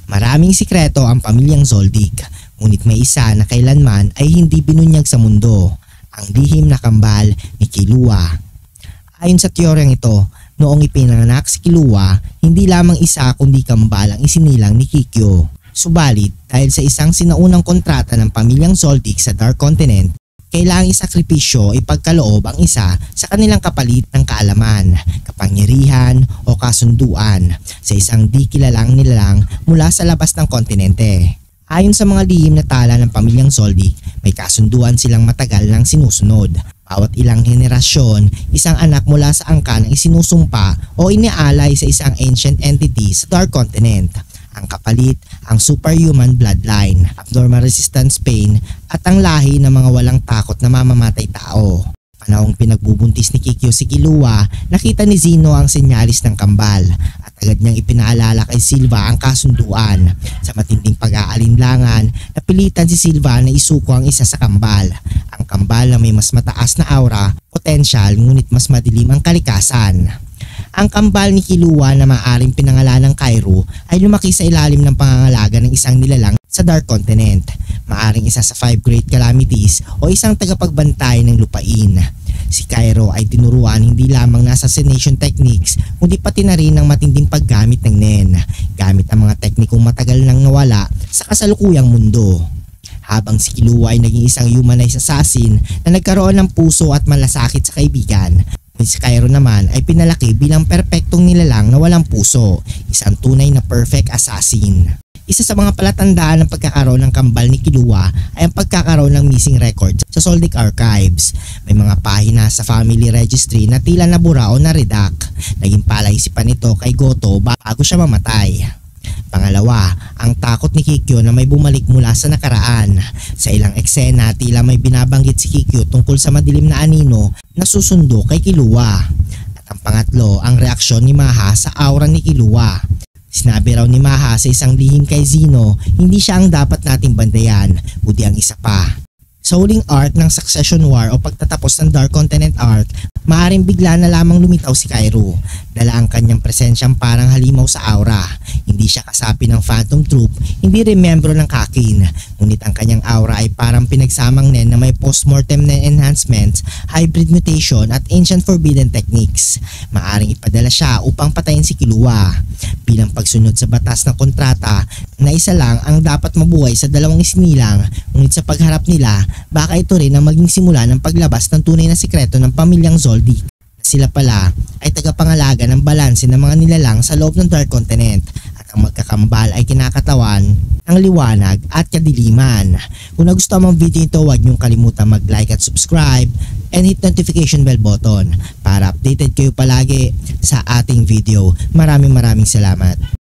Maraming sikreto ang pamilyang Zoldyck, ngunit may isa na kailanman ay hindi binunyag sa mundo, ang lihim na kambal ni Killua. Ayon sa teoryang ito, noong ipinanganak si Killua, hindi lamang isa kundi kambal ang isinilang ni Kikyo. Subalit, dahil sa isang sinaunang kontrata ng pamilyang Zoldyck sa Dark Continent, kailangang isakripisyo ipagkaloob ang isa sa kanilang kapalit ng kaalaman, kapangyarihan o kasunduan sa isang di kilalang nilalang mula sa labas ng kontinente. Ayon sa mga lihim na tala ng pamilyang Zoldyck, may kasunduan silang matagal nang sinusunod. Bawat ilang henerasyon, isang anak mula sa angkan ang isinusumpa o inialay sa isang ancient entity sa Dark Continent. Ang kapalit, ang superhuman bloodline, abnormal resistance pain at ang lahi ng mga walang takot na mamamatay tao. Panahong pinagbubuntis ni Kikyo si Killua, nakita ni Zeno ang senyalis ng kambal at agad niyang ipinaalala kay Silva ang kasunduan. Sa matinding pag-aalinlangan, napilitan si Silva na isuko ang isa sa kambal. Ang kambal na may mas mataas na aura, potensyal ngunit mas madilim ang kalikasan. Ang kambal ni Killua na maaaring pinangalan ng Kairo ay lumaki sa ilalim ng pangangalaga ng isang nilalang sa Dark Continent. Maaring isa sa 5 Great Calamities o isang tagapagbantay ng lupain. Si Kairo ay tinuruan hindi lamang ng assassination techniques kundi pati na rin ng matinding paggamit ng Nen, gamit ang mga teknikong matagal nang nawala sa kasalukuyang mundo. Habang si Killua ay naging isang humanized assassin na nagkaroon ng puso at malasakit sa kaibigan, si Kairo naman ay pinalaki bilang perpektong nilalang na walang puso, isang tunay na perfect assassin. Isa sa mga palatandaan ng pagkakaroon ng kambal ni Killua ay ang pagkakaroon ng missing records sa Zoldyck Archives. May mga pahina sa family registry na tila nabura o na-redact. Naging palaisipan ito kay Goto bago siya mamatay. Pangalawa, ang takot ni Kikyo na may bumalik mula sa nakaraan. Sa ilang eksena, tila may binabanggit si Kikyo tungkol sa madilim na anino na susundo kay Killua. At ang pangatlo, ang reaksyon ni Maha sa aura ni Killua. Sinabi raw ni Maha sa isang lihim kay Zeno, hindi siya ang dapat nating bandayan, kundi ang isa pa. Sa huling arc ng Succession War o pagtatapos ng Dark Continent arc, maaaring bigla na lamang lumitaw si Kairo. Dala ang kanyang presensyang parang halimaw sa aura. Hindi siya kasapi ng Phantom Troop, hindi rin membro ng Kakin. Ngunit ang kanyang aura ay parang pinagsamang Nen na may postmortem na enhancements, hybrid mutation at ancient forbidden techniques. Maaaring ipadala siya upang patayin si Killua. Bilang pagsunod sa batas ng kontrata na isa lang ang dapat mabuhay sa dalawang isinilang, ngunit sa pagharap nila, baka ito rin ang maging simula ng paglabas ng tunay na sikreto ng pamilyang Zoldyck. Sila pala ay tagapangalaga ng balanse ng mga nilalang sa loob ng Dark Continent at ang magkakambal ay kinakatawan ng liwanag at kadiliman. Kung nagustuhan mo ang video ito, huwag niyong kalimutan mag-like at subscribe and hit notification bell button para updated kayo palagi sa ating video. Maraming salamat.